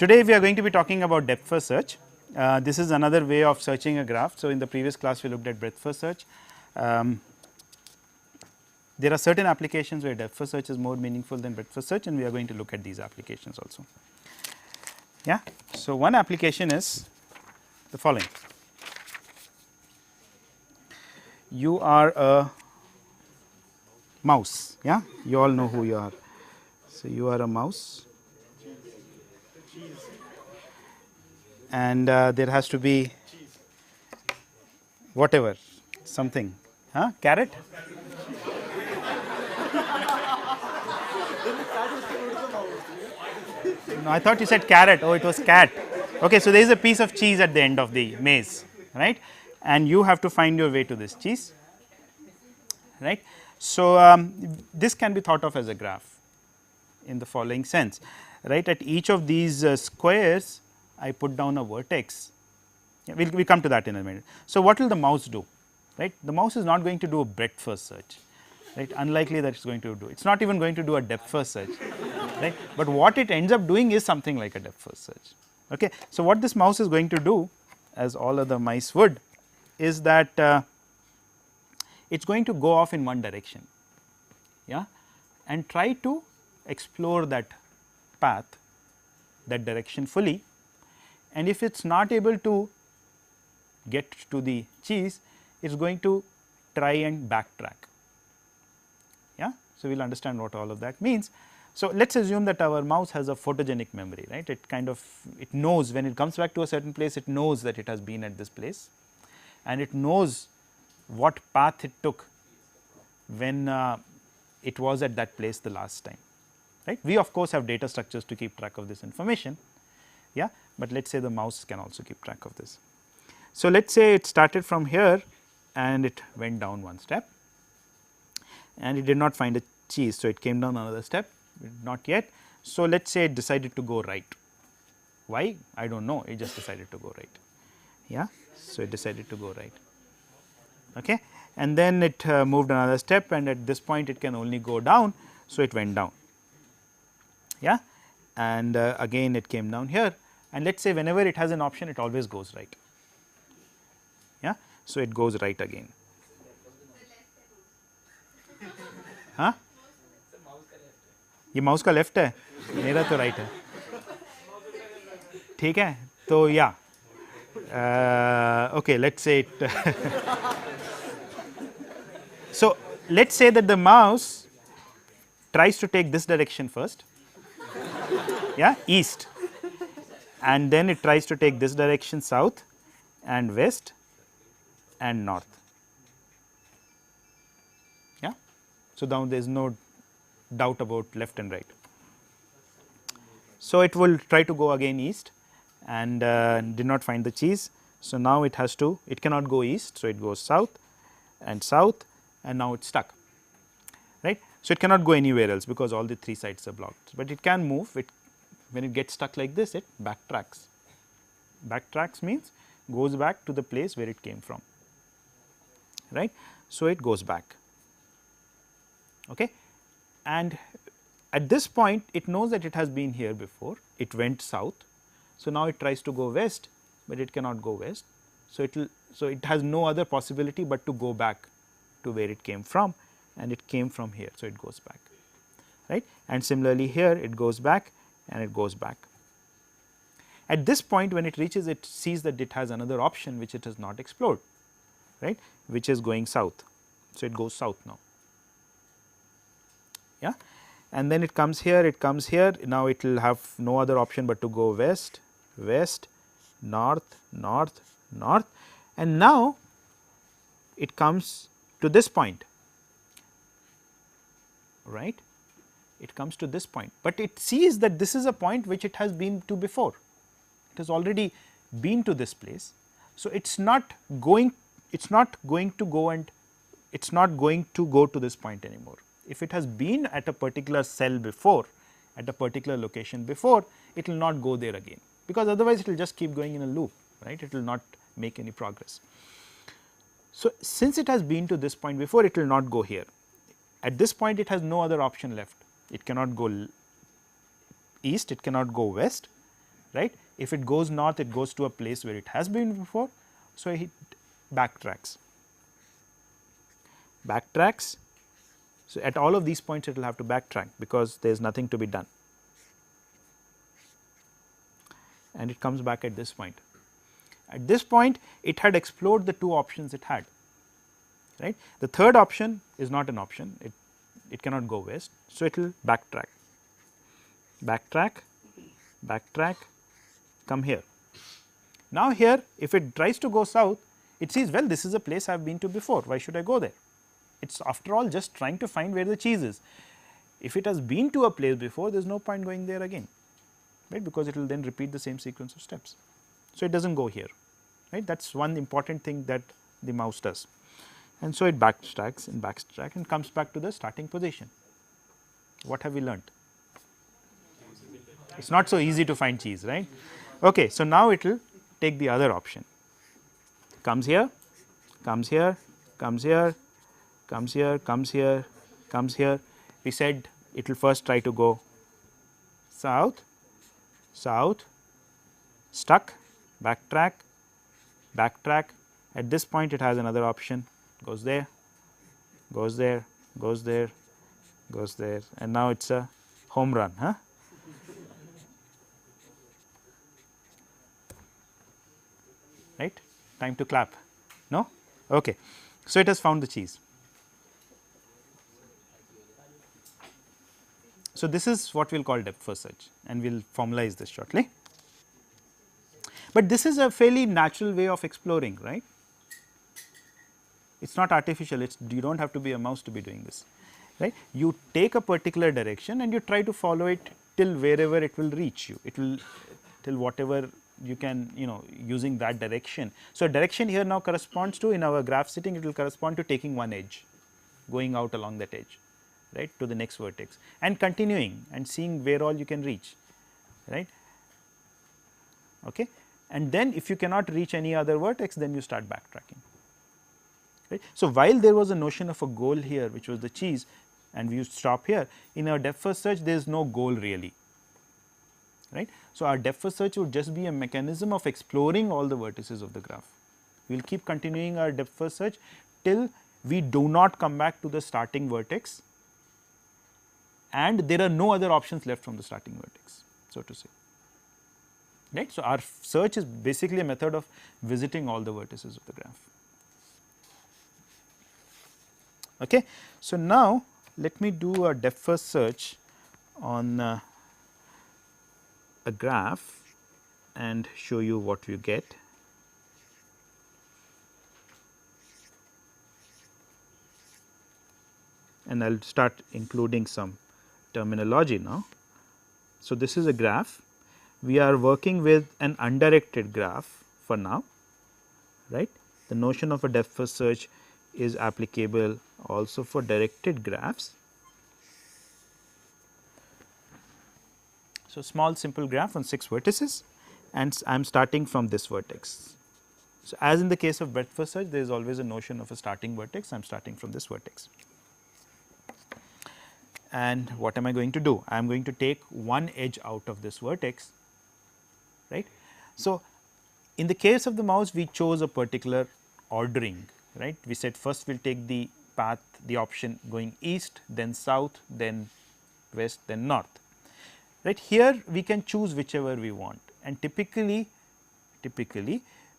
Today we are going to be talking about depth first search. This is another way of searching a graph. So, in the previous class we looked at breadth first search. There are certain applications where depth first search is more meaningful than breadth first search, and we are going to look at these applications also. Yeah. So, one application is the following. You are a mouse, yeah, you all know who you are. So, you are a mouse, and there has to be whatever, something, carrot. No, I thought you said carrot. Oh, it was cat. Okay, so there is a piece of cheese at the end of the maze, right? And you have to find your way to this cheese, right? So, this can be thought of as a graph in the following sense, right? At each of these squares, I put down a vertex. Yeah, we'll come to that in a minute. So, what will the mouse do, right? The mouse is not going to do a breadth first search, right? Unlikely that it's going to do. It's not even going to do a depth first search, right? But what it ends up doing is something like a depth first search. Okay. So, what this mouse is going to do, as all other mice would, is that it's going to go off in one direction, yeah, and try to explore that path, that direction fully, and if it's not able to get to the cheese, it's going to try and backtrack. Yeah. So, we will understand what all of that means. So, let us assume that our mouse has a photogenic memory, right? It kind of, it knows when it comes back to a certain place, it knows that it has been at this place, and it knows what path it took when it was at that place the last time, right. We of course have data structures to keep track of this information, yeah, but let us say the mouse can also keep track of this. So, let us say it started from here and it went down one step and it did not find a cheese. So, it came down another step, not yet. So, let us say it decided to go right. Why? I do not know, it just decided to go right. Yeah. So, it decided to go right, okay. And then it moved another step, and at this point it can only go down. So, it went down, yeah, and again it came down here, and let us say whenever it has an option it always goes right, yeah. So, it goes right again, हाँ ये mouse का left है, मेरा तो right है, ठीक है. तो या okay, let us say it so, let us say that the mouse tries to take this direction first, yeah, east, and then it tries to take this direction south and west and north, yeah. So, now there is no doubt about left and right. So, it will try to go again east and did not find the cheese. So, now it has to, it cannot go east. So, it goes south and south, and now it is stuck, right. So, it cannot go anywhere else because all the three sides are blocked, but it can move. It, when it gets stuck like this, it backtracks. Backtracks means goes back to the place where it came from, right. So, it goes back, okay. And at this point it knows that it has been here before, it went south. So, now it tries to go west, but it cannot go west. So, it will, so it has no other possibility but to go back to where it came from, and it came from here. So, it goes back, right. And similarly here it goes back and it goes back. At this point when it reaches, it sees that it has another option which it has not explored, right, which is going south. So, it goes south now, yeah, and then it comes here, it comes here. Now, it will have no other option but to go west, west, north, north, north, and now it comes to this point, right. It comes to this point, but it sees that this is a point which it has been to before. It has already been to this place. So, it is not going, it is not going to go, and it is not going to go to this point anymore. If it has been at a particular cell before, at a particular location before, it will not go there again, because otherwise it will just keep going in a loop, right. It will not make any progress. So, since it has been to this point before, it will not go here. At this point it has no other option left. It cannot go east, it cannot go west, right. If it goes north, it goes to a place where it has been before. So, it backtracks. So, at all of these points it will have to backtrack because there is nothing to be done, and it comes back at this point. At this point it had explored the two options it had, right. The third option is not an option, it cannot go west. So, it will backtrack, come here. Now, here if it tries to go south, it sees, well, this is a place I have been to before, why should I go there? It is after all just trying to find where the cheese is. If it has been to a place before, there is no point going there again, right, because it will then repeat the same sequence of steps. So, it does not go here, right. That is one important thing that the mouse does, and so it backtracks and comes back to the starting position. What have we learnt? It is not so easy to find cheese, right. Okay, so, now it will take the other option, comes here, comes here, comes here, comes here, comes here, comes here. We said it will first try to go south, south, stuck, backtrack, backtrack. At this point it has another option, goes there, goes there, goes there, goes there, and now it is a home run. Huh? Right, time to clap. No? Okay. So, it has found the cheese. So, this is what we will call depth first search, and we will formalize this shortly. But this is a fairly natural way of exploring, right. It is not artificial, it's, you do not have to be a mouse to be doing this, right. You take a particular direction and you try to follow it till wherever it will reach you, it will till whatever you can, using that direction. So, direction here now corresponds to, in our graph setting, it will correspond to taking one edge, going out along that edge, right, to the next vertex, and continuing and seeing where all you can reach, right. Okay. And then if you cannot reach any other vertex, then you start backtracking, right. So, while there was a notion of a goal here, which was the cheese, and we stop here, in our depth first search there is no goal really, right. So, our depth first search would just be a mechanism of exploring all the vertices of the graph. We will keep continuing our depth first search till we do not come back to the starting vertex, and there are no other options left from the starting vertex, so to say, right. So, our search is basically a method of visiting all the vertices of the graph. Okay. So, now let me do a depth first search on a graph and show you what you get. And I will start including some terminology now. So, this is a graph, we are working with an undirected graph for now, right. The notion of a depth first search is applicable also for directed graphs. So, small simple graph on 6 vertices, and I am starting from this vertex. So, as in the case of breadth first search, there is always a notion of a starting vertex, I am starting from this vertex. And what am I going to do? I am going to take one edge out of this vertex, right. So, in the case of the mouse, we chose a particular ordering, right. We said first we will take the path, the option going east, then south, then west, then north. Right. Here we can choose whichever we want, and typically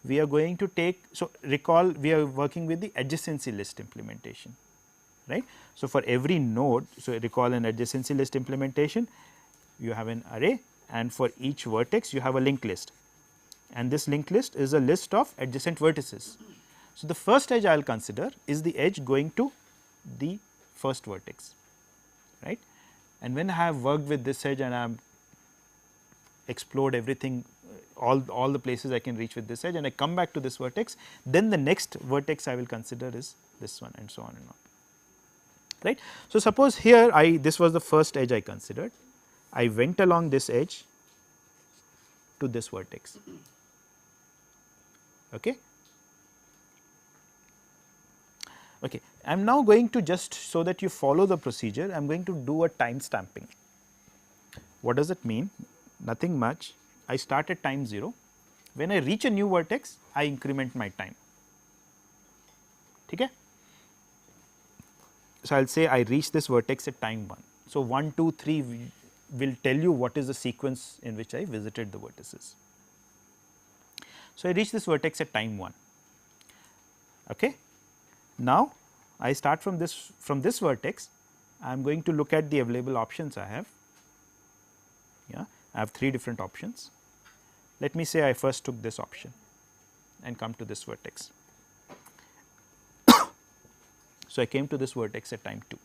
we are going to take, so recall we are working with the adjacency list implementation, right. So, for every node, so recall an adjacency list implementation, you have an array, and for each vertex you have a linked list, and this linked list is a list of adjacent vertices. So, the first edge I will consider is the edge going to the first vertex, right. And when I have worked with this edge and I have explored everything, all the places I can reach with this edge, and I come back to this vertex, then the next vertex I will consider is this one, and so on and on, right. So, suppose here this was the first edge I considered, I went along this edge to this vertex. Okay. Okay. I am now going to, just so that you follow the procedure, I am going to do a time stamping. What does it mean? Nothing much. I start at time 0. When I reach a new vertex, I increment my time. Okay? So, I will say I reach this vertex at time 1. So, 1, 2, 3 will tell you what is the sequence in which I visited the vertices. So, I reach this vertex at time 1. Okay. Now, I start from this vertex, I am going to look at the available options I have. Yeah, I have 3 different options. Let me say I first took this option and come to this vertex. So, I came to this vertex at time 2,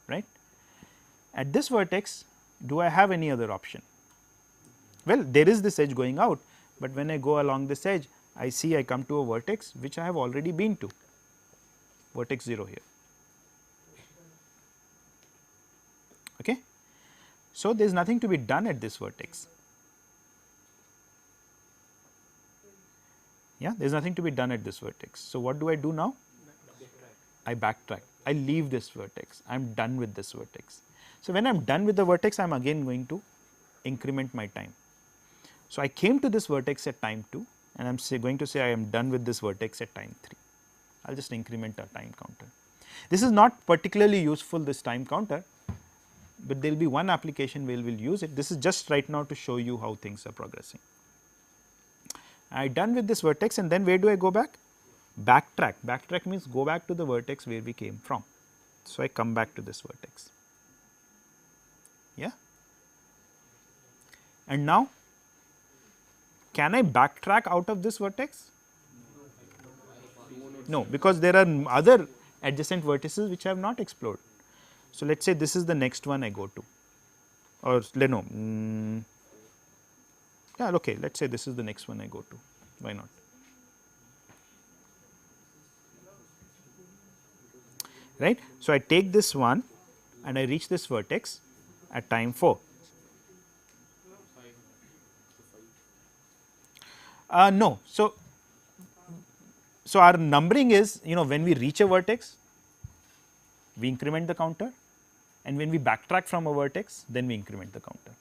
right. At this vertex, do I have any other option? Well, there is this edge going out, but when I go along this edge, I see I come to a vertex which I have already been to, vertex 0 here. Okay. So, there is nothing to be done at this vertex. Yeah, there is nothing to be done at this vertex. So, what do I do now? I backtrack. I leave this vertex. I am done with this vertex. So, when I am done with the vertex, I am again going to increment my time. So, I came to this vertex at time 2 and I am going to say I am done with this vertex at time 3. I will just increment a time counter. This is not particularly useful, this time counter, but there will be one application where we will use it. This is just right now to show you how things are progressing. I am done with this vertex and then where do I go back? Backtrack. Backtrack means go back to the vertex where we came from. So, I come back to this vertex. Yeah. And now, can I backtrack out of this vertex? No, because there are other adjacent vertices which I have not explored. So, let us say this is the next one I go to, or no, yeah, okay, let us say this is the next one I go to, why not? Right. So, I take this one and I reach this vertex at time 4. No. So, our numbering is, when we reach a vertex, we increment the counter, and when we backtrack from a vertex, then we increment the counter.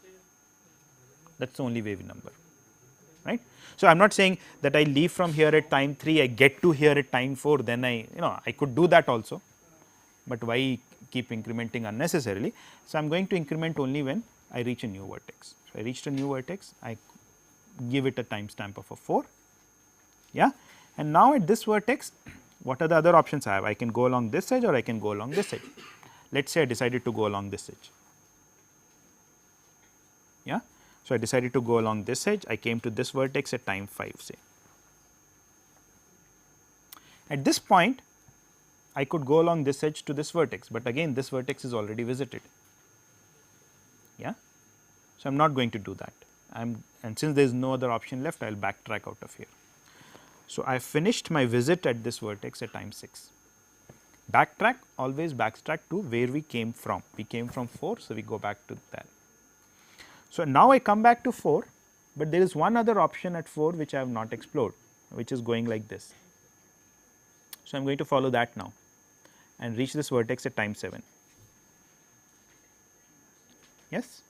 That is the only way we number, right. So, I am not saying that I leave from here at time 3, I get to here at time 4, then I could do that also, but why keep incrementing unnecessarily. So, I am going to increment only when I reach a new vertex. So, I reached a new vertex, I give it a timestamp of a 4, yeah. And now, at this vertex, what are the other options I have? I can go along this edge or I can go along this edge. Let us say I decided to go along this edge, yeah. So, I decided to go along this edge, I came to this vertex at time 5, say. At this point, I could go along this edge to this vertex, but again this vertex is already visited, yeah. So, I am not going to do that, and since there is no other option left, I will backtrack out of here. So, I finished my visit at this vertex at time 6. Backtrack, always backtrack to where we came from. We came from 4, so we go back to that. So, now I come back to 4, but there is one other option at 4 which I have not explored, which is going like this. So, I am going to follow that now and reach this vertex at time 7. Yes.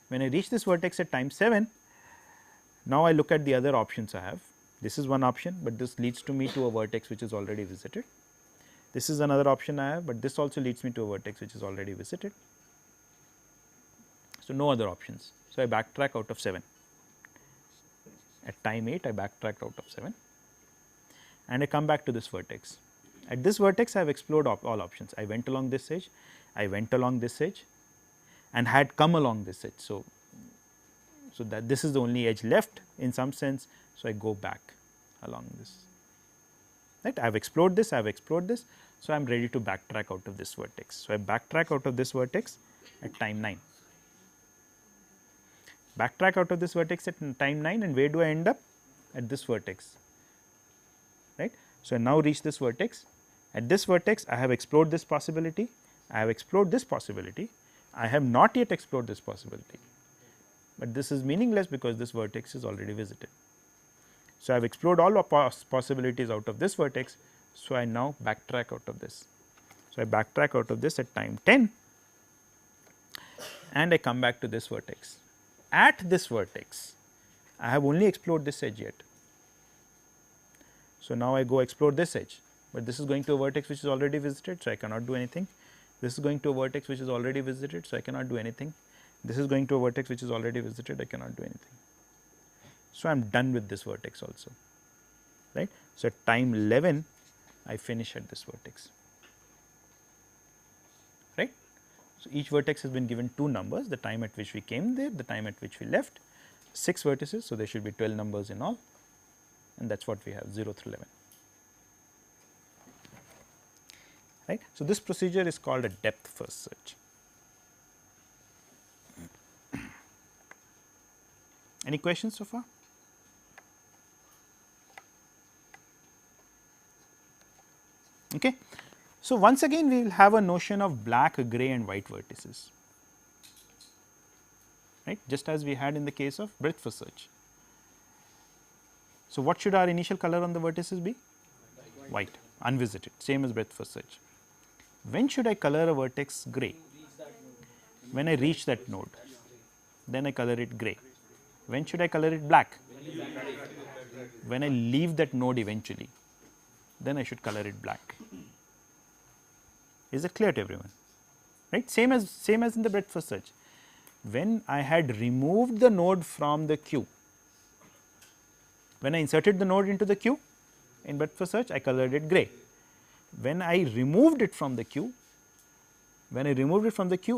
When I reach this vertex at time 7, now I look at the other options I have. This is one option, but this leads to me to a vertex which is already visited. This is another option I have, but this also leads me to a vertex which is already visited. So, no other options. So, I backtrack out of 7. At time 8, I backtracked out of 7 and I come back to this vertex. At this vertex, I have explored all options. I went along this edge, I went along this edge and had come along this edge. So, that this is the only edge left in some sense. So, I go back along this, right. I have explored this, I have explored this. So, I am ready to backtrack out of this vertex. So, I backtrack out of this vertex at time 9. Backtrack out of this vertex at time 9, and where do I end up? At this vertex, right. So, I now reach this vertex. At this vertex, I have explored this possibility, I have explored this possibility, I have not yet explored this possibility, but this is meaningless because this vertex is already visited. So, I have explored all possibilities out of this vertex. So, I now backtrack out of this. So, I backtrack out of this at time 10 and I come back to this vertex. At this vertex, I have only explored this edge yet. So, now I go explore this edge, but this is going to a vertex which is already visited. So, I cannot do anything. This is going to a vertex which is already visited. So, I cannot do anything. This is going to a vertex which is already visited. I cannot do anything. So, I am done with this vertex also, right. So, at time 11, I finish at this vertex, right. So, each vertex has been given 2 numbers, the time at which we came there, the time at which we left, 6 vertices. So, there should be 12 numbers in all, and that is what we have 0 through 11. Right. So, this procedure is called a depth first search. Any questions so far? Okay. So, once again we will have a notion of black, grey and white vertices, right, just as we had in the case of breadth first search. So, what should our initial color on the vertices be? White, unvisited, same as breadth first search. When should I color a vertex grey? When I reach that node, then I color it grey. When should I color it black? When I leave that node eventually, then I should color it black. Is it clear to everyone? Right? Same as in the breadth first search. When I had removed the node from the queue, when I inserted the node into the queue in breadth first search, I colored it grey. When I removed it from the queue,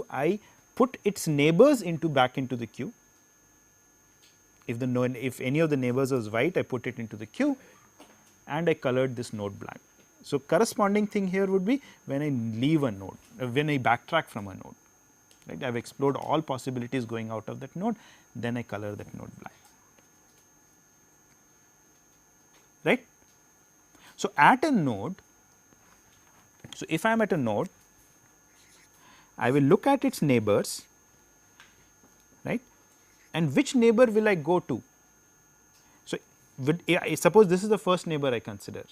I put its neighbors back into the queue. If any of the neighbors was white, I put it into the queue and I colored this node black. So, corresponding thing here would be when I leave a node, when I backtrack from a node, right. I have explored all possibilities going out of that node, then I color that node black, right. So, at a node, so if I am at a node, I will look at its neighbors, right, and which neighbor will I go to? So, suppose this is the first neighbor I consider.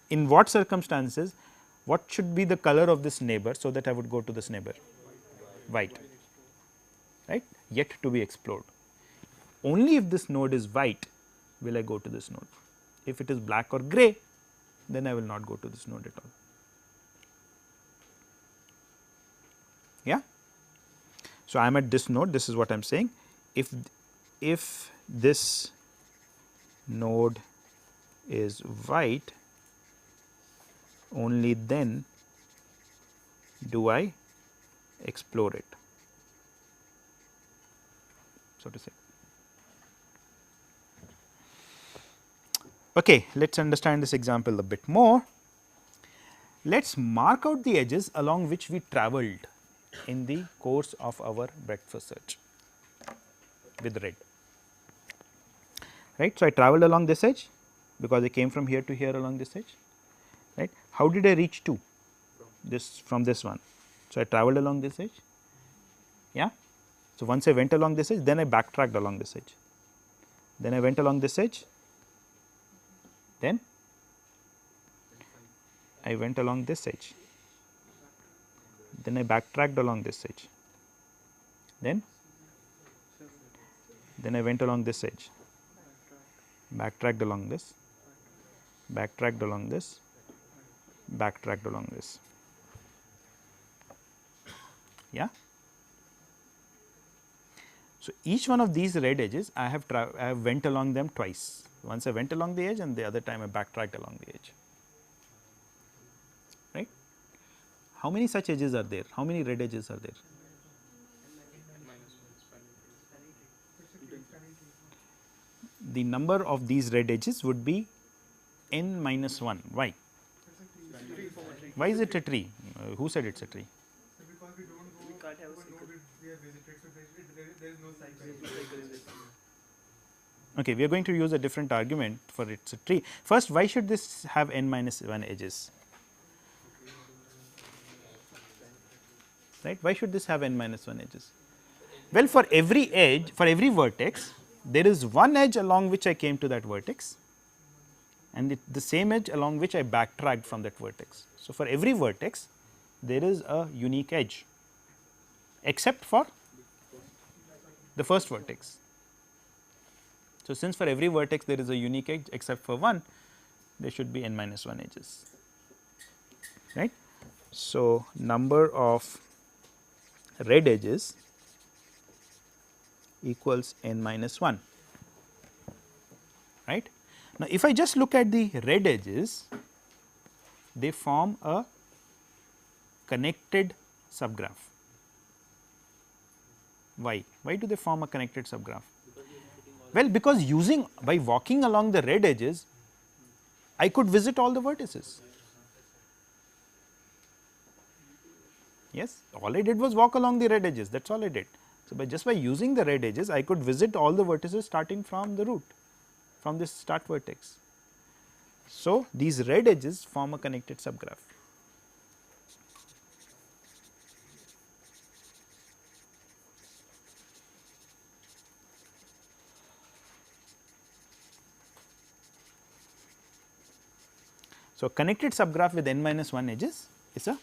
In what circumstances, what should be the color of this neighbor, so that I would go to this neighbor? White, right, yet to be explored. Only if this node is white will I go to this node. If it is black or grey, then I will not go to this node at all. Yeah. So, I am at this node, this is what I am saying. If this node is white, only then do I explore it, so to say. Okay, let us understand this example a bit more. Let us mark out the edges along which we travelled in the course of our breadth first search with red, right. So, I travelled along this edge because I came from here to here along this edge, right. How did I reach to this from this one? So, I travelled along this edge, yeah. So, once I went along this edge, then I backtracked along this edge, then I went along this edge, then I went along this edge, then I backtracked along this edge, then I went along this edge, backtracked along this, backtracked along this, backtracked along this. Yeah. So, each one of these red edges I have went along them twice. Once I went along the edge and the other time I backtracked along the edge, right. How many such edges are there? How many red edges are there? The number of these red edges would be n minus 1. Why? Why is it a tree? Who said it is a tree? Because we can't have a node we have visited, so there is no cycle. Okay, we are going to use a different argument for its a tree. First, why should this have n minus 1 edges? Right? Why should this have n minus 1 edges? Well, for every edge, for every vertex, there is one edge along which I came to that vertex, and the same edge along which I backtracked from that vertex. So, for every vertex, there is a unique edge. except for the first vertex. So, since for every vertex there is a unique edge except for one, there should be n minus 1 edges, right. So, number of red edges equals n minus 1, right. Now, if I just look at the red edges, they form a connected subgraph. Why? Why do they form a connected subgraph? Well, because by walking along the red edges, I could visit all the vertices. Yes, all I did was walk along the red edges, that is all I did. So, by using the red edges, I could visit all the vertices starting from the root, from this start vertex. So, these red edges form a connected subgraph. So, connected subgraph with n minus 1 edges is a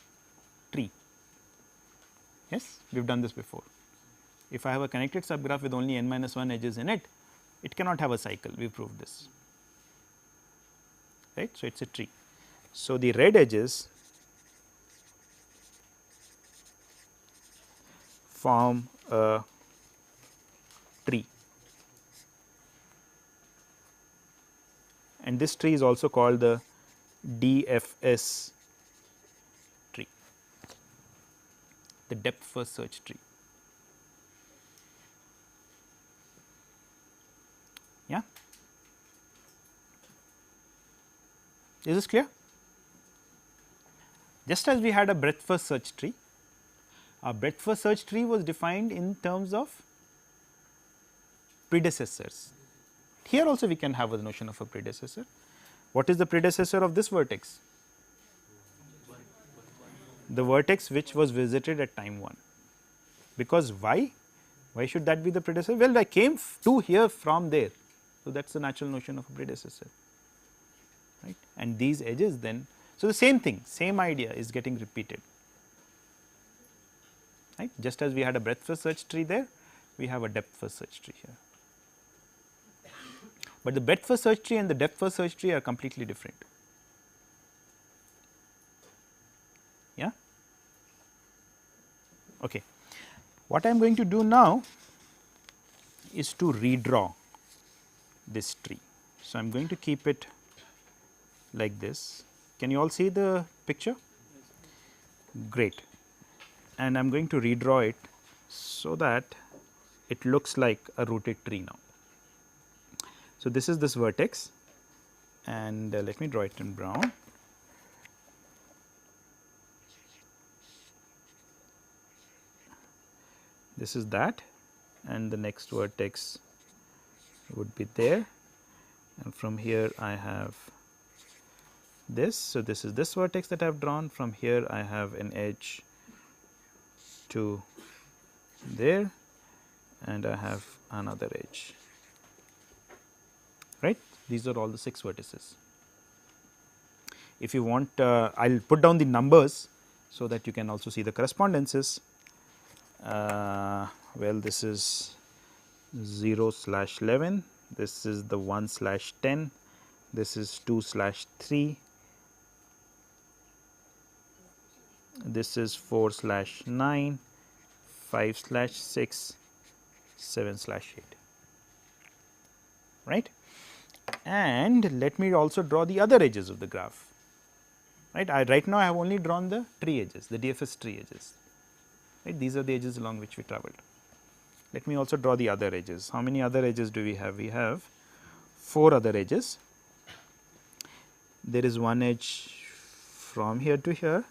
tree. Yes, we have done this before. If I have a connected subgraph with only n minus 1 edges in it, it cannot have a cycle, we proved this, right. So, it is a tree. So, the red edges form a tree, and this tree is also called the DFS tree, the depth first search tree. Yeah, is this clear? Just as we had a breadth first search tree, our breadth first search tree was defined in terms of predecessors. Here also we can have a notion of a predecessor. What is the predecessor of this vertex? The vertex which was visited at time 1, because why? Why should that be the predecessor? Well, I came to here from there, so that is the natural notion of a predecessor, right. And these edges then, so the same thing, same idea is getting repeated, right. Just as we had a breadth first search tree there, we have a depth first search tree here. But the breadth first search tree and the depth first search tree are completely different. Yeah. Okay. What I am going to do now is to redraw this tree. So, I am going to keep it like this. Can you all see the picture? Great. And I am going to redraw it so that it looks like a rooted tree now. So, this is this vertex, and let me draw it in brown. This is that, and the next vertex would be there, and from here I have this. So, this is this vertex that I have drawn. From here I have an edge to there, and I have another edge, right. These are all the 6 vertices. If you want, I will put down the numbers so that you can also see the correspondences. Well, this is 0/11, this is the 1/10, this is 2/3, this is 4/9, 5/6, 7/8, right. And let me also draw the other edges of the graph, right. Right now I have only drawn the tree edges, the DFS tree edges, right. These are the edges along which we traveled. Let me also draw the other edges. How many other edges do we have? We have 4 other edges. There is one edge from here to here,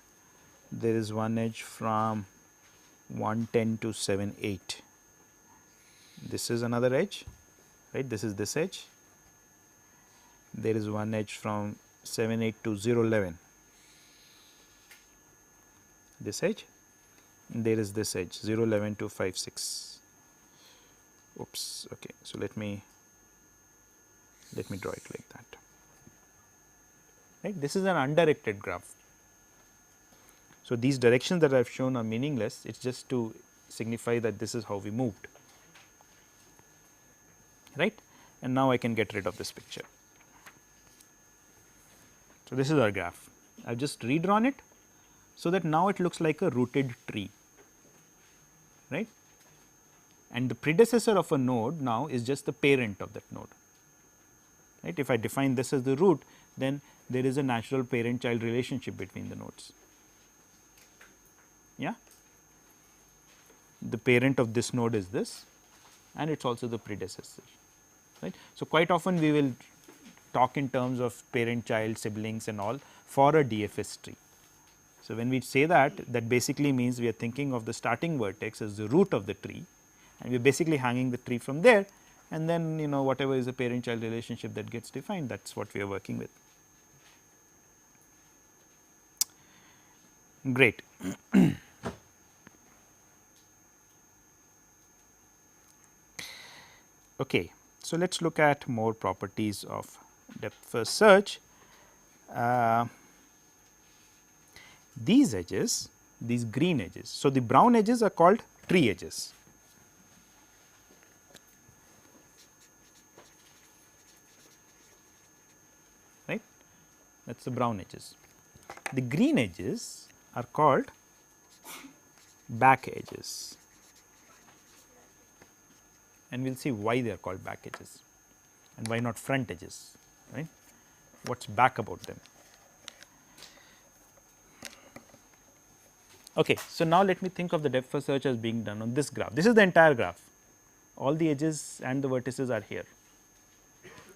there is one edge from 110 to 78. This is another edge, right. This is this edge. There is one edge from 78 to 011, this edge, and there is this edge 011 to 56. Oops, okay. So, let me draw it like that, right. This is an undirected graph. So, these directions that I have shown are meaningless, it is just to signify that this is how we moved, right. And now I can get rid of this picture. So, this is our graph. I have just redrawn it, so that now it looks like a rooted tree, right. And the predecessor of a node now is just the parent of that node, right. If I define this as the root, then there is a natural parent child relationship between the nodes. Yeah, the parent of this node is this, and it is also the predecessor, right. So, quite often we will talk in terms of parent child siblings and all for a DFS tree. So, when we say that, that basically means we are thinking of the starting vertex as the root of the tree, and we are basically hanging the tree from there, and then whatever is the parent child relationship that gets defined, that is what we are working with. Great. Okay, so let us look at more properties of depth first search. These edges, these green edges, so the brown edges are called tree edges. Right, that is the brown edges. The green edges are called back edges, and we will see why they are called back edges and why not front edges, right. What is back about them? Okay, so now let me think of the depth first search as being done on this graph. This is the entire graph, all the edges and the vertices are here.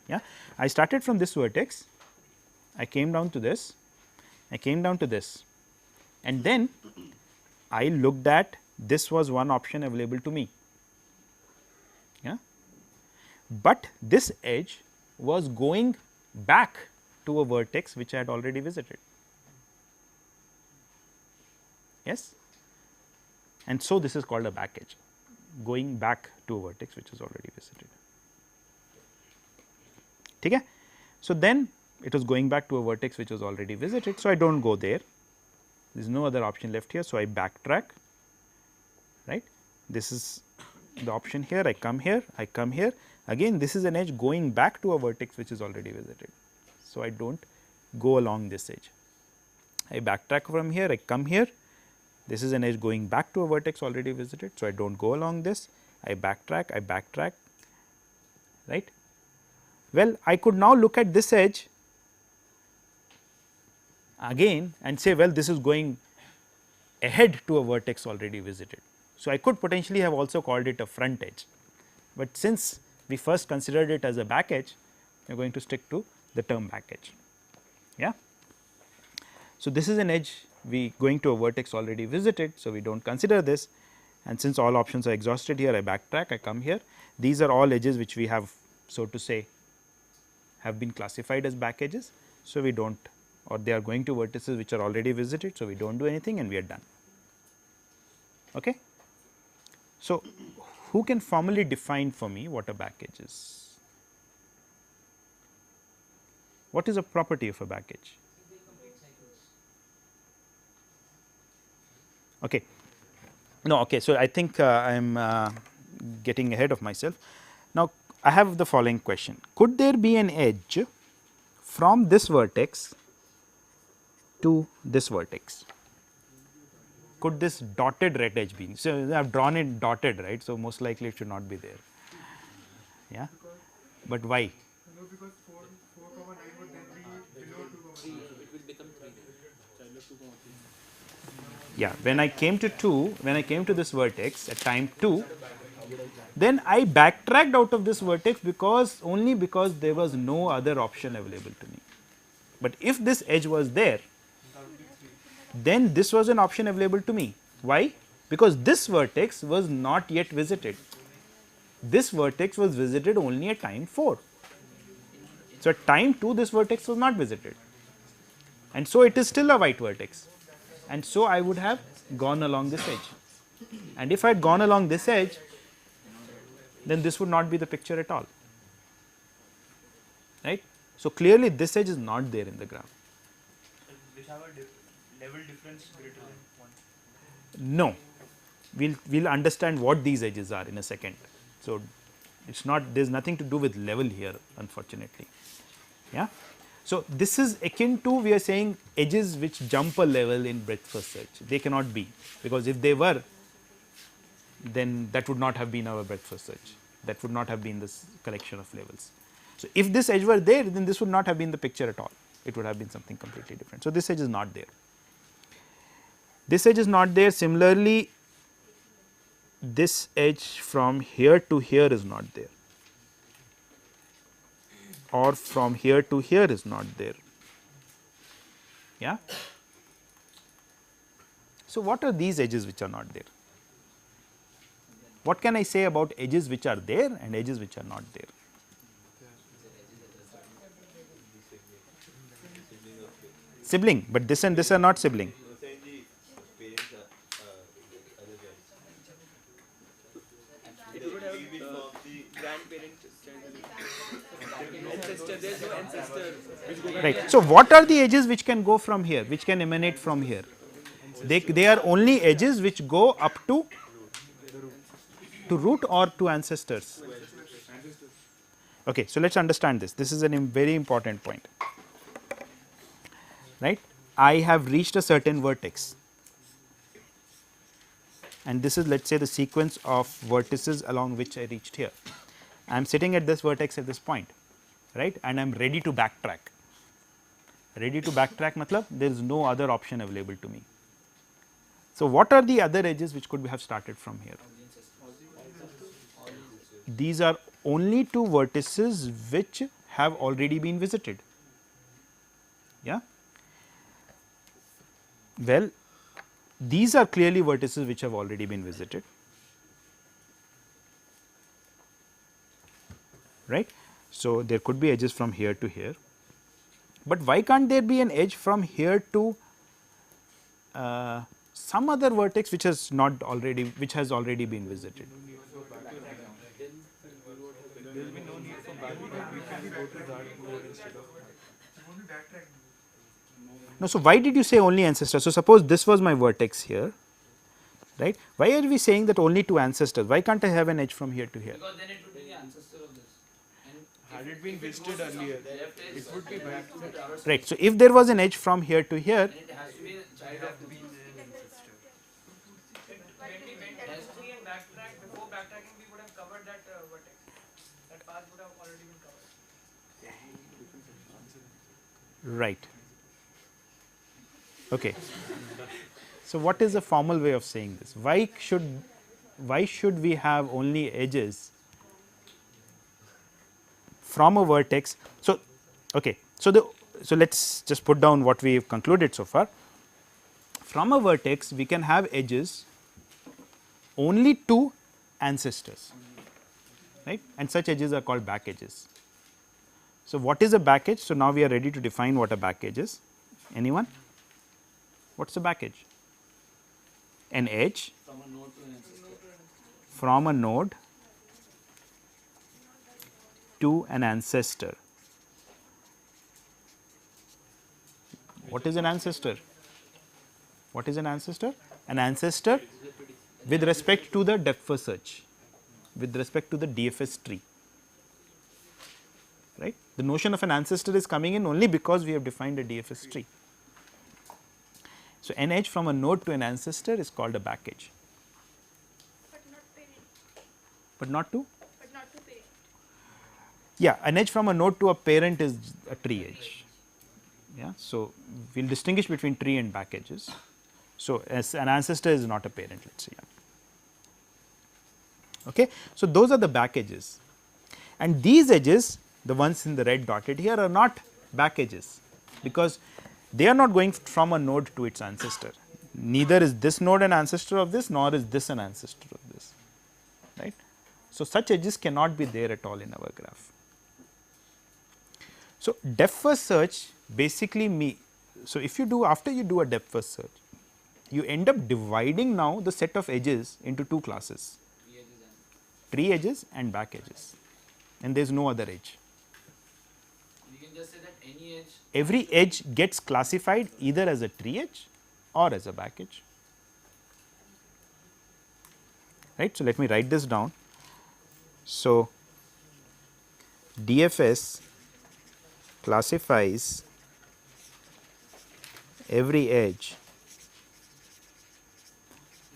Yeah, I started from this vertex, I came down to this, I came down to this, and then I looked at this was one option available to me. Yeah, but this edge was going back to a vertex which I had already visited. Yes, and so this is called a back edge, going back to a vertex which is already visited. Okay. So, then it was going back to a vertex which was already visited. So, I do not go there, there is no other option left here. So, I backtrack, right. This is the option here, I come here, I come here, again this is an edge going back to a vertex which is already visited. So, I do not go along this edge, I backtrack from here, I come here, this is an edge going back to a vertex already visited. So, I do not go along this, I backtrack, right. Well, I could now look at this edge again and say, well, this is going ahead to a vertex already visited. So, I could potentially have also called it a front edge, but since we first considered it as a back edge, we are going to stick to the term back edge. Yeah. So, this is an edge we going to a vertex already visited. So, we do not consider this, and since all options are exhausted here, I backtrack, I come here. These are all edges which we have, so to say, have been classified as back edges. So, we do not, or they are going to vertices which are already visited. So, we do not do anything and we are done. Okay. So, who can formally define for me what a back edge is? What is a property of a back edge? Okay. No, okay. So, I think I am getting ahead of myself. Now, I have the following question: could there be an edge from this vertex to this vertex? Could this dotted red edge be? So, I have drawn it dotted, right. So, most likely it should not be there. Yeah, but why? No, because 4, 9 would then be below 2, it will become 3. Yeah, when I came to 2, when I came to this vertex at time 2, then I backtracked out of this vertex because only because there was no other option available to me. But if this edge was there, then this was an option available to me. Why? Because this vertex was not yet visited. This vertex was visited only at time 4. So, at time 2 this vertex was not visited, and so it is still a white vertex, and so I would have gone along this edge, and if I had gone along this edge, then this would not be the picture at all, right. So, clearly this edge is not there in the graph. Which have a level difference greater than 1. No, we'll understand what these edges are in a second. So, it's not, there is nothing to do with level here, unfortunately. Yeah. So, this is akin to, we are saying, edges which jump a level in breadth first search. They cannot be, because if they were, then that would not have been our breadth first search. That would not have been this collection of levels. So, if this edge were there, then this would not have been the picture at all. It would have been something completely different. So, this edge is not there. This edge is not there. Similarly, this edge from here to here is not there, or from here to here is not there. Yeah. So, what are these edges which are not there? What can I say about edges which are there and edges which are not there? Sibling, but this and this are not sibling. It would have grandparent, ancestor. There's no ancestor. Right. So, what are the edges which can go from here, which can emanate from here? They are only edges which go up to root or to ancestors. Okay. So, let us understand this. This is a very important point. Right. I have reached a certain vertex, and this is, let us say, the sequence of vertices along which I reached here. I am sitting at this vertex at this point, right, and I am ready to backtrack. Ready to backtrack matlab there is no other option available to me. So, what are the other edges which could have started from here? These are only two vertices which have already been visited. Yeah. Well, these are clearly vertices which have already been visited, right. So, there could be edges from here to here, but why can't there be an edge from here to some other vertex which has not already, which has already been visited? There will be no need for backtrack. We can go to that node instead of. No, so why did you say only ancestors? So, suppose this was my vertex here, right? Why are we saying that only to ancestors? Why can't I have an edge from here to here? Because then it would be the ancestor of this. And Had it been visited earlier, it would be back. Right. So, if there was an edge from here to here, it has to be the child of the When we went to history and backtrack, before backtracking, we would have covered that vertex. That path would have already been covered. right. Okay. So, what is the formal way of saying this? Why should we have only edges from a vertex? So, okay. So, let us just put down what we have concluded so far. From a vertex, we can have edges only to ancestors, right, and such edges are called back edges. So, what is a back edge? So, now we are ready to define what a back edge is. Anyone? What is a back edge? An edge from a node to an ancestor. from a node to an ancestor. What is an ancestor? What is an ancestor? An ancestor with respect to the depth first search, with respect to the DFS tree, right. The notion of an ancestor is coming in only because we have defined a DFS tree. So, an edge from a node to an ancestor is called a back edge, But not parent. but not to, But not to parent. yeah, an edge from a node to a parent is a tree edge. Yeah. So, we will distinguish between tree and back edges. So, as an ancestor is not a parent, let us say. Yeah. Okay. So, those are the back edges, and these edges, the ones in the red dotted here, are not back edges, because they are not going from a node to its ancestor. Neither is this node an ancestor of this, nor is this an ancestor of this, right. So, such edges cannot be there at all in our graph. So, depth first search basically so if you do, after you do a depth first search, you end up dividing now the set of edges into two classes, tree edges and back edges, and there is no other edge. You can just say that any edge. Every edge gets classified either as a tree edge or as a back edge. right. So, let me write this down. So, DFS classifies every edge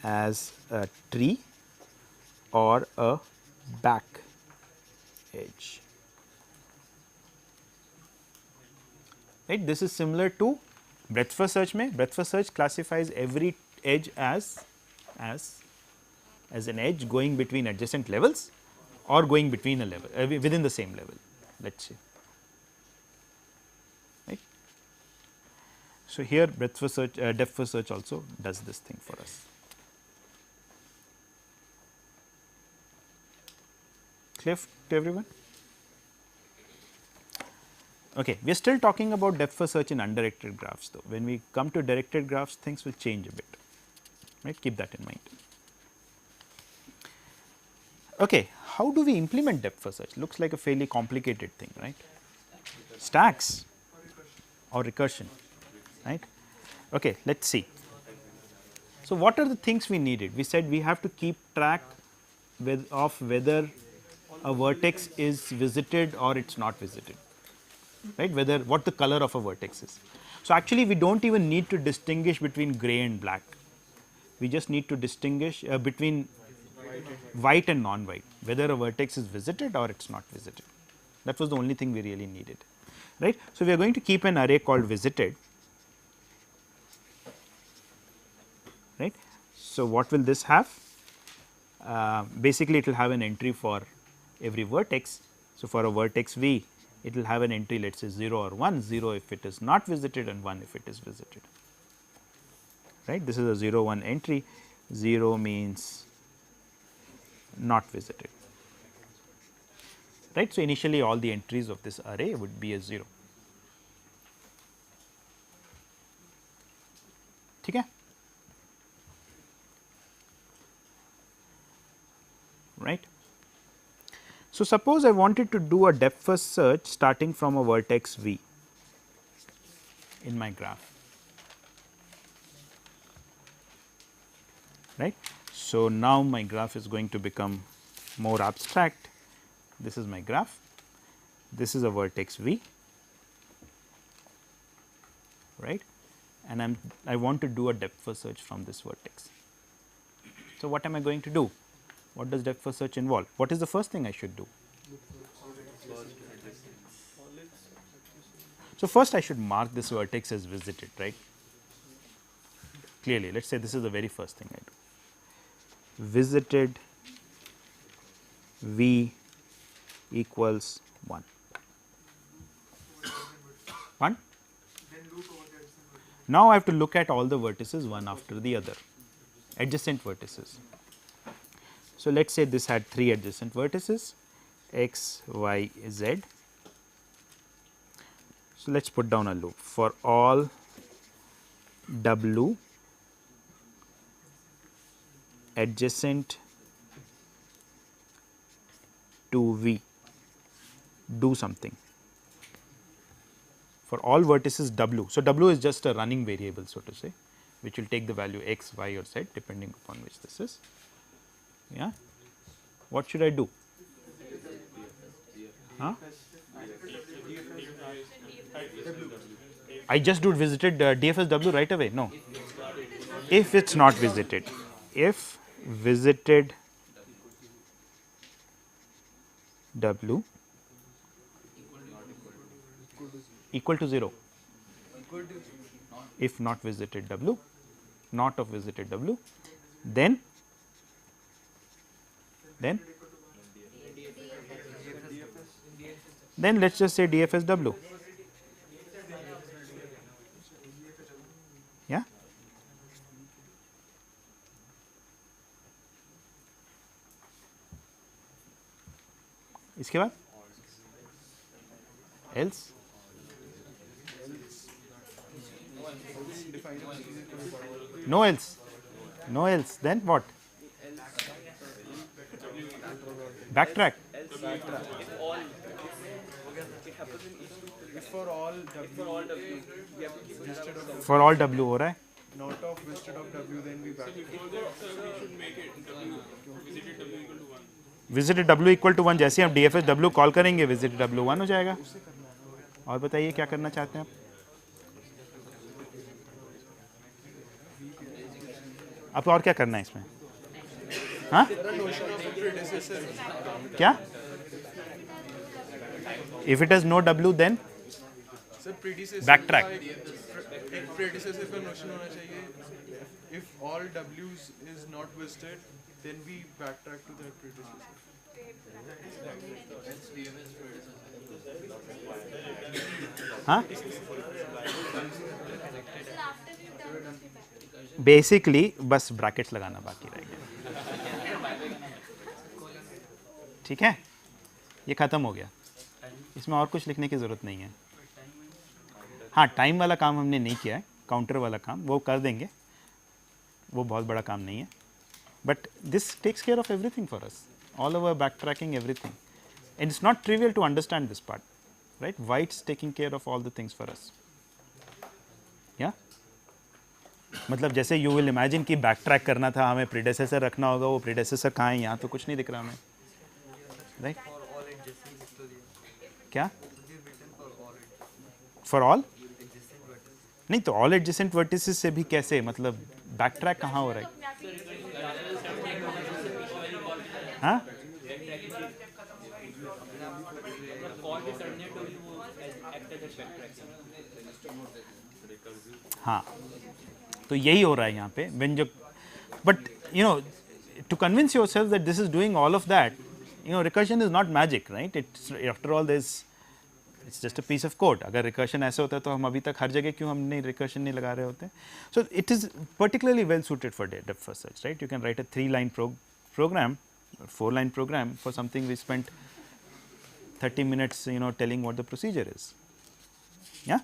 as a tree or a back edge, right. This is similar to breadth first search. Breadth first search classifies every edge as an edge going between adjacent levels or going between a level within the same level, let us say, right. So, here breadth first search, depth first search also does this thing for us. Clear to everyone? Okay, we are still talking about depth first search in undirected graphs though. When we come to directed graphs, things will change a bit, right. Keep that in mind. Okay, how do we implement depth first search? Looks like a fairly complicated thing, right? Stacks or recursion, right? Okay, let us see. So, what are the things we needed? We said we have to keep track of whether a vertex is visited or it is not visited, right, whether what the color of a vertex is. So, actually we do not even need to distinguish between gray and black, we just need to distinguish between white and non-white, whether a vertex is visited or it is not visited. That was the only thing we really needed, right. So, we are going to keep an array called visited, right. So, what will this have? Basically it will have an entry for every vertex. So, for a vertex V, it will have an entry, let us say 0 or 1, 0 if it is not visited and 1 if it is visited, right. This is a 0 1 entry, 0 means not visited, right. So, initially all the entries of this array would be a 0. Okay. Right. So, suppose I wanted to do a depth first search starting from a vertex V in my graph, right. So, now my graph is going to become more abstract. This is my graph, this is a vertex V, right, and I want to do a depth first search from this vertex. So, what am I going to do? What does depth first search involve? What is the first thing I should do? So, first I should mark this vertex as visited, right. Clearly, let us say this is the very first thing I do. Visited V equals 1. 1. Now, I have to look at all the vertices one after the other, adjacent vertices. So, let us say this had 3 adjacent vertices x, y, z. So, let us put down a loop for all w adjacent to V, do something for all vertices w. So, w is just a running variable, so to say, which will take the value x, y or z depending upon which this is. Yeah. What should I do? Huh? I just do visited DFS W right away? No. If it is not visited, if visited W equal to 0, if not visited W, not of visited W, then let us just say DFS W. Yeah. इसके बाद else no else then what? Backtrack. For all W, we have to keep registered of For all W हो रहा है not of visited of W, then we backtrack. Visited W equal to 1 जैसे हम DFS W call करेंगे visited W 1 हो जाएगा। और बताइए क्या करना चाहते हैं आप? आपको और क्या करना है इसमें? हाँ क्या? If it has no W then Sir, predecessor backtrack. एक predecessor का notion होना चाहिए. If all W's is not visited, then we backtrack to that predecessor. हाँ Sir, after we've done this, we back. Basically बस brackets लगाना बाकी रह गया। ठीक है, ये खत्म हो गया, इसमें और कुछ लिखने की ज़रूरत नहीं है। हाँ, टाइम वाला काम हमने नहीं किया है, काउंटर वाला काम वो कर देंगे, वो बहुत बड़ा काम नहीं है। But this takes care of everything for us, all over backtracking everything, and it's not trivial to understand this part, right? Why it's taking care of all the things for us. या मतलब जैसे you will imagine कि backtrack करना था, हमें predecessor रखना होगा, वो प्रीडेसेसर कहाँ है? यहाँ तो कुछ नहीं दिख रहा हमें, राइट? क्या फॉर ऑल? नहीं तो ऑल एडजेसेंट वर्टिसेस से भी कैसे, मतलब बैक ट्रैक कहाँ हो रहा है? हाँ हाँ, तो यही हो रहा है यहाँ पे when जो, but you know, to convince yourself that this is doing all of that, you know, recursion is not magic, right? It's after all it's just a piece of code. अगर recursion ऐसे होता है तो हम अभी तक हर जगह क्यों हमने recursion नहीं लगा रहे होते? So it is particularly well suited for depth first search, right? You can write a 3-line program, or 4-line program for something we spent 30 minutes, you know, telling what the procedure is. Yeah.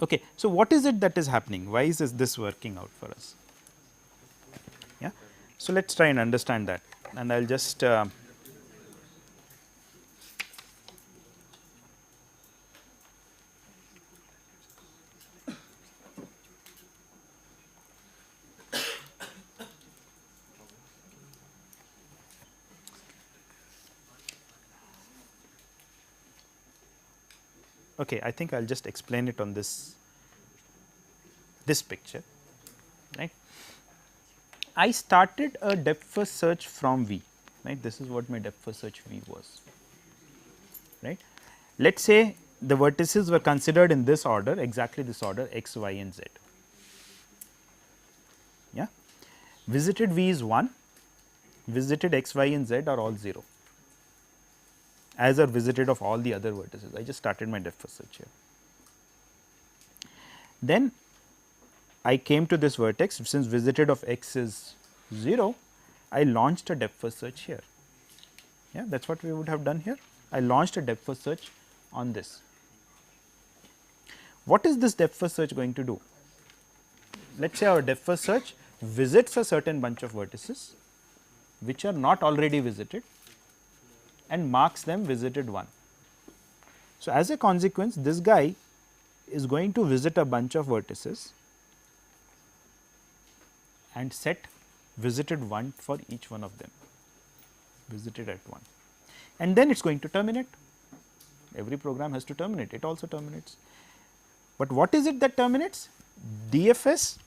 Okay, so what is it that is happening? Why is this working out for us? Yeah, so let's try and understand that, and I'll just okay, I think I'll just explain it on this picture, right? I started a depth first search from V, right? This is what my depth first search V was, right? Let's say the vertices were considered in this order, exactly this order, x, y, and z. Yeah, visited V is 1, visited x, y, and z are all 0. As are visited of all the other vertices. I just started my depth first search here. Then I came to this vertex, since visited of x is 0, I launched a depth first search here. Yeah, that is what we would have done here. I launched a depth first search on this. What is this depth first search going to do? Let us say our depth first search visits a certain bunch of vertices which are not already visited and marks them visited 1. So, as a consequence, this guy is going to visit a bunch of vertices and set visited 1 for each one of them, visited at 1, and then it is going to terminate. Every program has to terminate, it also terminates. But what is it that terminates? DFS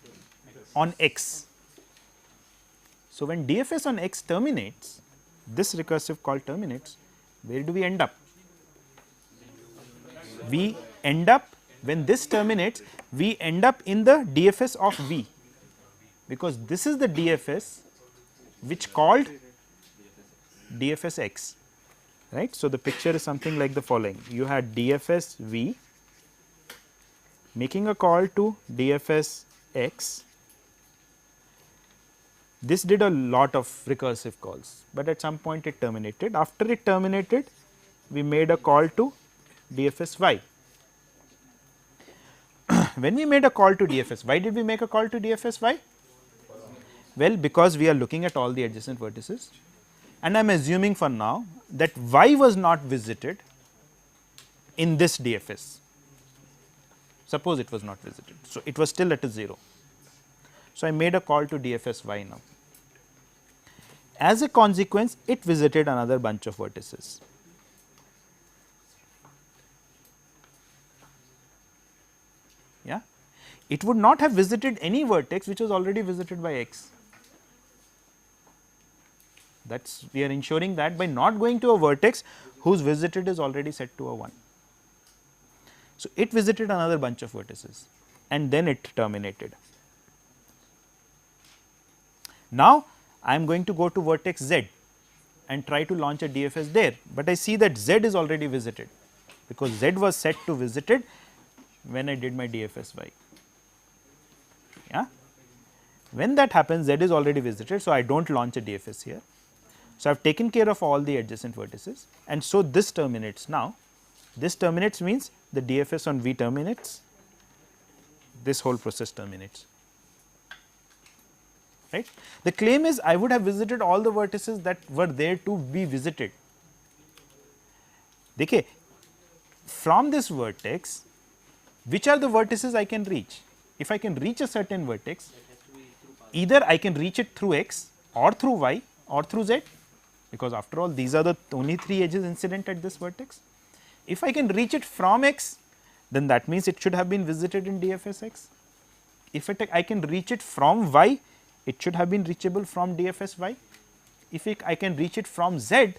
on x. So, when DFS on x terminates, this recursive call terminates, where do we end up? We end up, when this terminates, we end up in the DFS of V, because this is the DFS which called DFS x, right. So, the picture is something like the following: you had DFS V making a call to DFS x. This did a lot of recursive calls, but at some point it terminated. After it terminated, we made a call to DFS y. When we made a call to DFS, why did we make a call to DFS y? Well, because we are looking at all the adjacent vertices, and I am assuming for now that y was not visited in this DFS. Suppose it was not visited, so it was still at a 0. So, I made a call to DFSY now. As a consequence, it visited another bunch of vertices. Yeah, it would not have visited any vertex which was already visited by x. That's, we are ensuring that by not going to a vertex whose visited is already set to a 1. So, it visited another bunch of vertices and then it terminated. Now, I am going to go to vertex z and try to launch a DFS there, but I see that z is already visited because z was set to visited when I did my DFSY. Yeah. When that happens, z is already visited, so I do not launch a DFS here. So, I have taken care of all the adjacent vertices, and so this terminates now. This terminates means the DFS on V terminates, this whole process terminates. Right. The claim is I would have visited all the vertices that were there to be visited. देखिए, from this vertex, which are the vertices I can reach? If I can reach a certain vertex, either I can reach it through x or through y or through z, because after all these are the only 3 edges incident at this vertex. If I can reach it from x, then that means it should have been visited in DFS x. If I can reach it from y, it should have been reachable from DFS y. If I can reach it from z,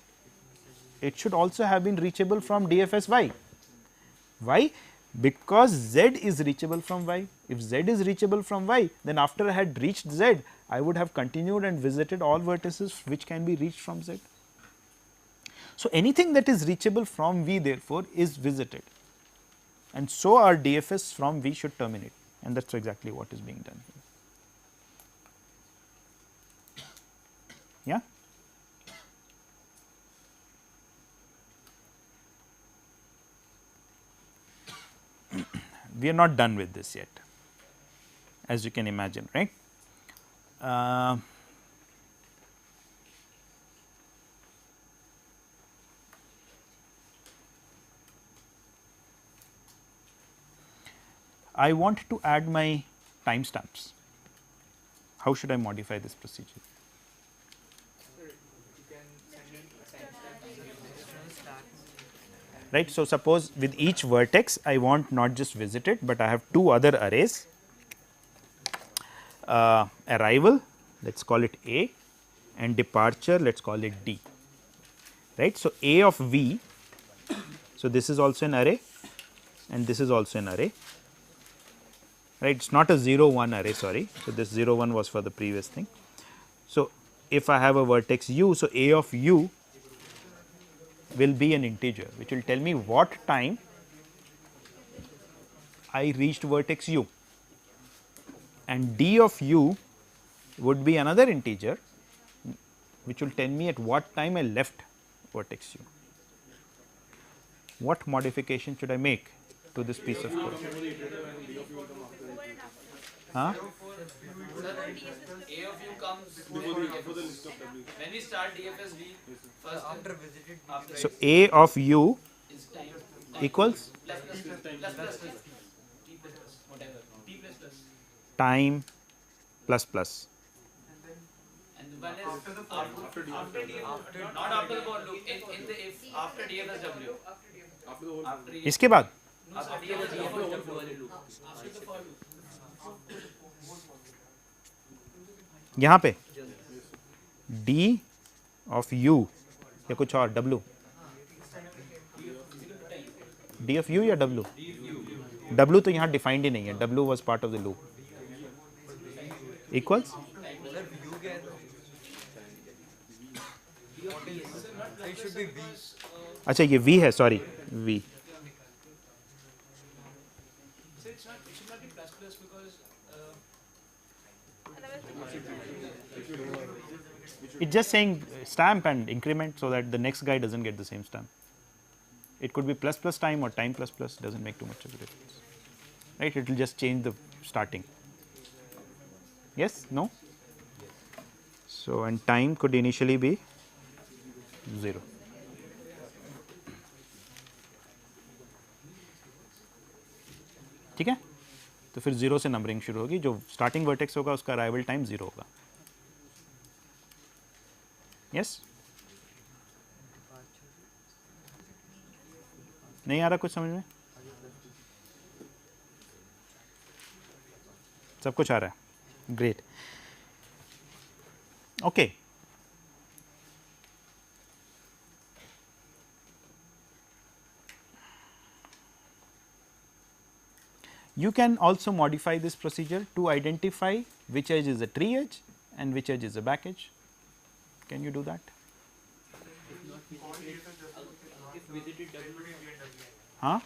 it should also have been reachable from DFS y. Why? Because z is reachable from y. If z is reachable from y, then after I had reached z, I would have continued and visited all vertices which can be reached from z. So, anything that is reachable from V therefore is visited, and so our DFS from V should terminate, and that is exactly what is being done here. Yeah. We are not done with this yet, as you can imagine, right. I want to add my timestamps. How should I modify this procedure? Right. So, suppose with each vertex I want not just visited, but I have 2 other arrays, arrival, let us call it A, and departure, let us call it D. Right. So, A of V, so this is also an array and this is also an array. Right, it is not a 0 1 array, sorry. So, this 0 1 was for the previous thing. So, if I have a vertex u, so A of u will be an integer which will tell me what time I reached vertex u, and D of u would be another integer which will tell me at what time I left vertex u. What modification should I make to this piece of code? Huh? Sir, A of u comes before DFS. When we start DFS, we first after visited. So, A of u is time equals plus t plus plus whatever t plus plus. time plus plus. And one is after DFS, not after the for loop. In the if after DFS w. After इसके बाद after DFS w. After the for loop. यहाँ पे D of u या कुछ और W, D of u या W? W तो यहाँ डिफाइंड ही नहीं है, W was part of the loop. Equals अच्छा ये V है, sorry V. So it should not be plus plus because It's just saying stamp and increment so that the next guy doesn't get the same stamp. It could be plus plus time or time plus plus, doesn't make too much of a difference, right? It will just change the starting. Yes, no? So, and time could initially be 0. ठीक है? तो फिर 0 से numbering शुरू होगी, जो starting vertex होगा उसका अराइवल टाइम 0 होगा. यस नहीं आ रहा कुछ समझ में? सब कुछ आ रहा है, great. Okay, you can also modify this procedure to identify which edge is a tree edge and which edge is a back edge. Can you do that? Huh?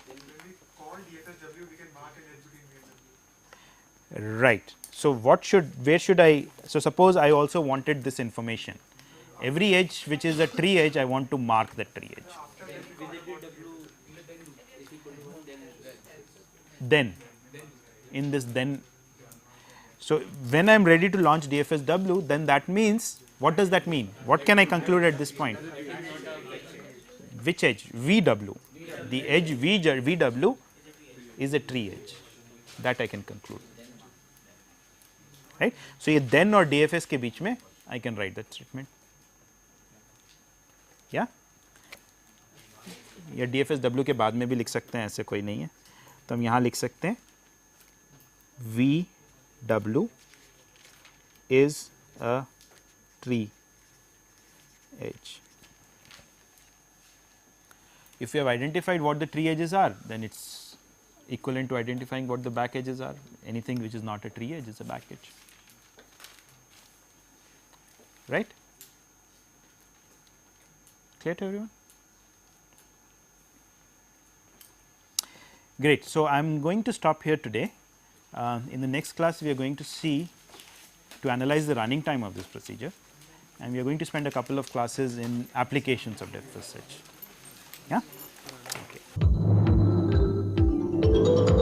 Right. So what should, where should I, so suppose I also wanted this information. Every edge which is a tree edge, I want to mark the tree edge. Then, in this then, so when I am ready to launch DFSW, then that means, what does that mean? What can I conclude at this point? Which edge? VW. The edge VW is a tree edge. That I can conclude. Right? So ये then और DFS के बीच में I can write that statement. Yeah? या DFSW के बाद में भी लिख सकते हैं, ऐसे कोई नहीं है. तो हम यहाँ लिख सकते हैं VW is a tree edge. If you have identified what the tree edges are, then it's equivalent to identifying what the back edges are. Anything which is not a tree edge is a back edge. Right? Clear to everyone? Great. So, I am going to stop here today. In the next class, we are going to see, to analyze the running time of this procedure, and we are going to spend a couple of classes in applications of depth first search. Yeah? Okay.